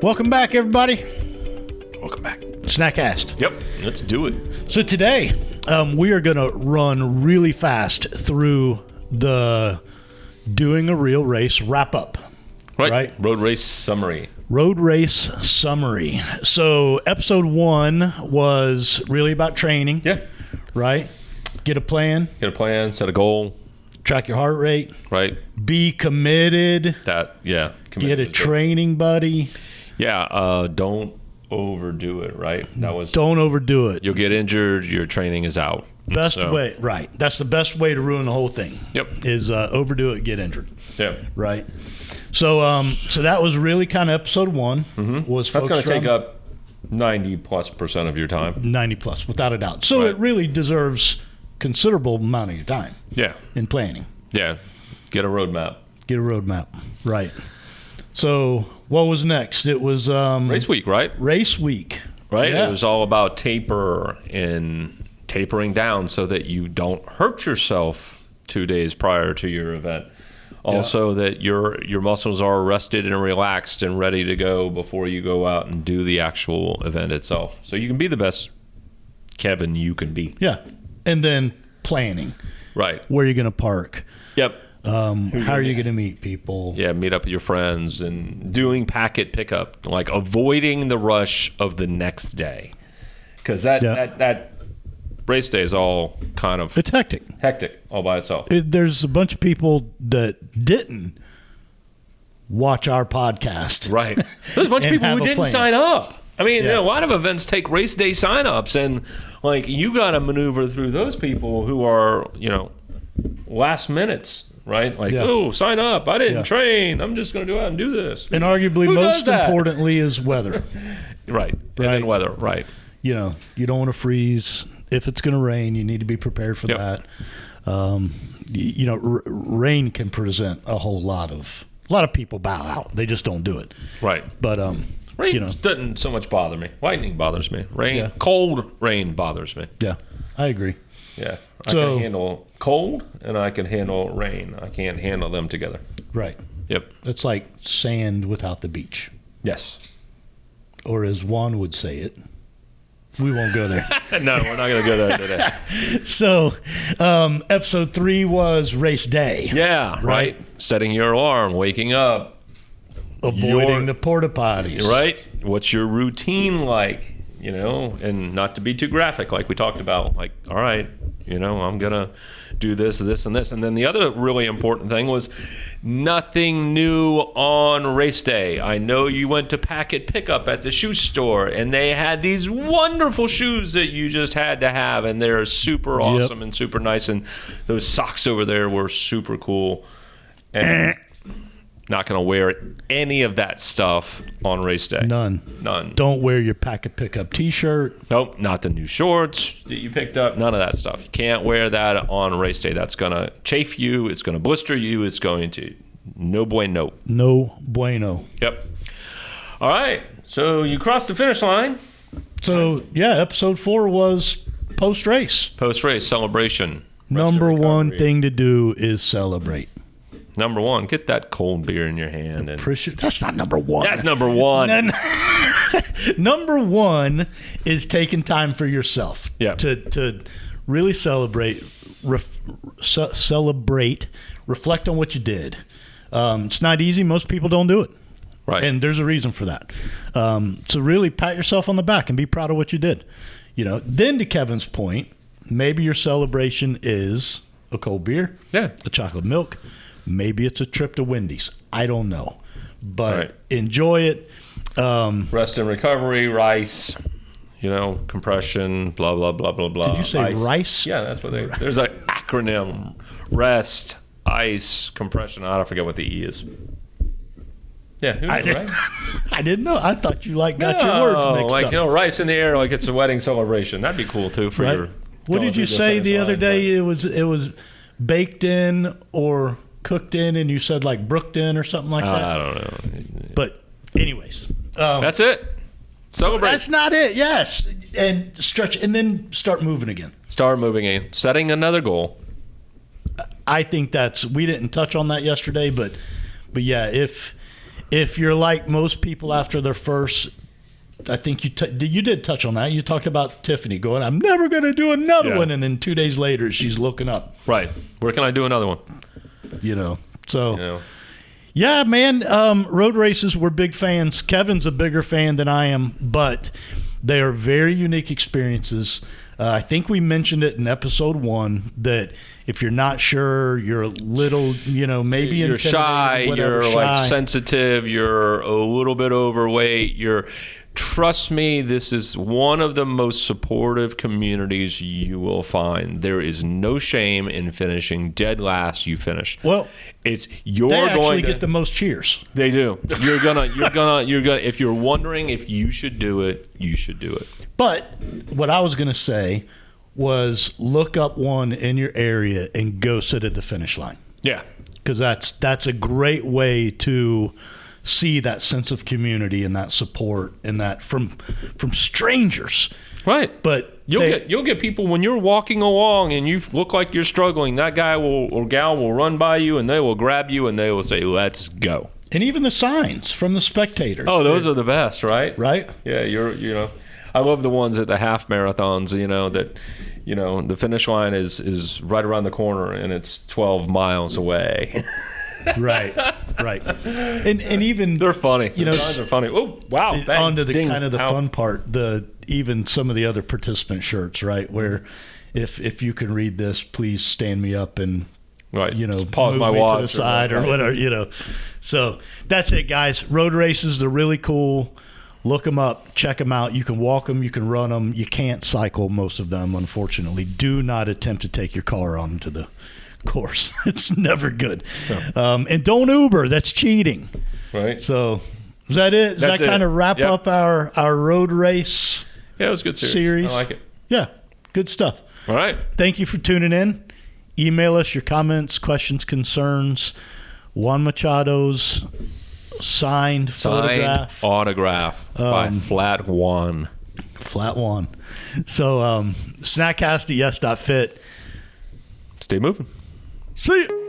Welcome back, everybody. Welcome back. Snackcast. Yep, let's do it. So today, we are going to run really fast through the Doing a Real Race wrap-up. Right? Road race summary. Road race summary. So episode 1 was really about training. Yeah. Right? Get a plan. Set a goal. Track your heart rate. Right. Be committed. Get a training buddy. Yeah. Don't overdo it. Right. Don't overdo it. You'll get injured. Your training is out. Best way. Right. That's the best way to ruin the whole thing. Yep. Is overdo it, get injured. Yeah. Right. So so that was really kind of episode 1. Mm-hmm. Was that's going to take up 90+% of your time. 90+, without a doubt. So it really deserves considerable amount of your time. Yeah. In planning. Yeah. Get a roadmap. Right. So what was next? It was race week, right? Race week. Right. Yeah. It was all about taper and tapering down so that you don't hurt yourself 2 days prior to your event. Also, that your muscles are rested and relaxed and ready to go before you go out and do the actual event itself. So you can be the best Kevin you can be. Yeah. And then planning. Right. Where you're going to park. Yep. How are you going to meet people? Yeah, meet up with your friends and doing packet pickup, like avoiding the rush of the next day. Because that race day is all kind of... It's hectic all by itself. There's a bunch of people that didn't watch our podcast. Right. There's a bunch of people who didn't sign up. I mean, a lot of events take race day signups, and like you got to maneuver through those people who are, last minutes, right? Like, sign up. I didn't train. I'm just going to go out and do this. And arguably most importantly is weather. Right. And then weather. Right. You don't want to freeze. If it's going to rain, you need to be prepared for that. Rain can present a lot of people bow out. They just don't do it. Right. But rain doesn't so much bother me. Lightning bothers me. Rain, cold rain bothers me. Yeah, I agree. Yeah, I can handle cold and I can handle rain. I can't handle them together. Right. Yep. It's like sand without the beach. Yes. Or as Juan would say it. We won't go there. No, we're not going to go there today. So, episode 3 was race day. Yeah, right. Setting your alarm, waking up. Avoiding the porta potties. Right. What's your routine like? And not to be too graphic, like we talked about. Like, all right, I'm going to do this, and this. And then the other really important thing was nothing new on race day. I know you went to packet pickup at the shoe store, and they had these wonderful shoes that you just had to have, and they're super awesome and super nice. And those socks over there were super cool. And not going to wear any of that stuff on race day. None. Don't wear your packet pickup T-shirt. Nope, not the new shorts that you picked up. None of that stuff. You can't wear that on race day. That's going to chafe you. It's going to blister you. It's going to no bueno. No bueno. Yep. All right. So you crossed the finish line. So, episode 4 was post-race. Post-race celebration. Number one thing to do is celebrate. Number 1, get that cold beer in your hand. That's not number 1. That's number 1. Number 1 is taking time for yourself. Yeah. To really celebrate, reflect on what you did. It's not easy. Most people don't do it. Right. And there's a reason for that. So really pat yourself on the back and be proud of what you did. Then to Kevin's point, maybe your celebration is a cold beer, a chocolate milk. Maybe it's a trip to Wendy's. I don't know. But enjoy it. Rest and recovery, rice, compression, blah, blah, blah, blah, blah. Did you say rice? Yeah, that's what there's an acronym. Rest, ice, compression. I don't forget what the E is. Yeah, right? I didn't know. I thought you got your words mixed up. Rice in the air like it's a wedding celebration. That'd be cool too for your... What did you say the other day? It was baked in or cooked in, and you said like brooked in or something like that. I don't know. But anyways, that's it. Celebrate. That's not it. Yes, and stretch, and then start moving again. Setting another goal. I think we didn't touch on that yesterday, but yeah, if if you're like most people after their first, I think you did touch on that. You talked about Tiffany going, I'm never going to do another one. And then 2 days later, she's looking up. Right. Where can I do another one? Yeah, man. Road races, we're big fans. Kevin's a bigger fan than I am, but they are very unique experiences. I think we mentioned it in episode 1 that if you're not sure, you're a little, maybe you're shy, you're like sensitive, you're a little bit overweight, trust me, this is one of the most supportive communities you will find. There is no shame in finishing dead last. You finished. Well, they actually get the most cheers. They do. You're gonna. If you're wondering if you should do it, you should do it. But what I was gonna say was look up one in your area and go sit at the finish line. Yeah, because that's a great way to see that sense of community and that support and that from strangers. Right. But you'll get people when you're walking along and you look like you're struggling, that guy or gal will run by you and they will grab you and they will say, let's go. And even the signs from the spectators. Oh, those are the best, right? Right? Yeah, I love the ones at the half marathons, that the finish line is right around the corner and it's 12 miles away. Right. And even they're funny. The signs are funny. Oh, wow. Bang, onto the ding, kind of the fun part, even some of the other participant shirts, right? Where if you can read this, please stand me up and just pause my watch to the side or whatever, So that's it, guys. Road races, they're really cool. Look them up, check them out. You can walk them, you can run them. You can't cycle most of them, unfortunately. Do not attempt to take your car onto the course. It's never good. No. And don't Uber. That's cheating. Right. So is that it? Does that kind of wrap up our road race? Yeah, it was a good series. I like it. Yeah, good stuff. All right. Thank you for tuning in. Email us your comments, questions, concerns. Juan Machado's signed autograph by Flat Juan. Flat Juan. So snackcast@yes.fit. Stay moving. See you.